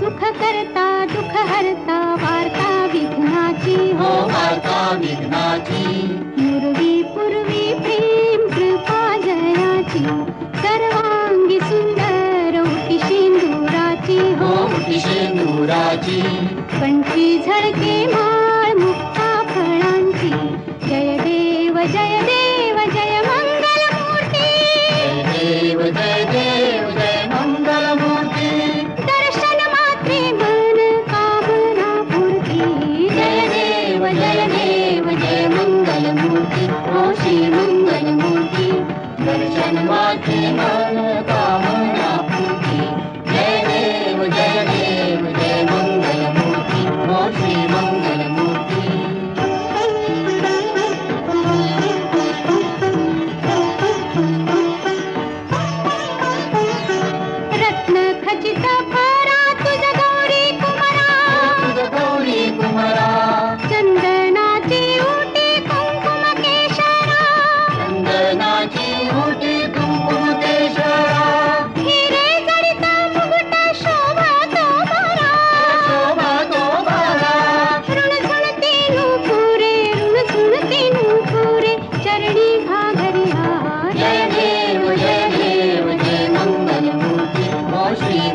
सुख करता दुःख हरता वार्ता विघ्नाची हो वार्ता विघ्नाची पूर्वी प्रेम कृपा जयाची सर्वांगी सुंदर उटी शेंदुराची हो उटी शेंदुराची कंठी झळके माळ मुक्ता फळांची जय देव जय देव जय मंगल मूर्ती जय देव जय मंगल मूर्ती दर्शन मात्रे मन कामना पूर्ती जय देव जय मंगल मूर्ती हो श्री मंगल मूर्ती दर्शन माते मन कामना पूर्ती जय देव जय मंगल मूर्ती हो श्री मंगल मूर्ती रत्न खचित भरा तुझ गौरी कुमरा तुझ गौरी कुमरा चंदनाची उटी कुंकुम केशरा चंदनाची उटी कुंकुम केशरा हिरे जडित मुकुट शोभा तो भरा शोभा तो भरा ऋण झुणती नूपुरे चरणी घागरी हार जय देव जय मंगल मूर्ती हो श्री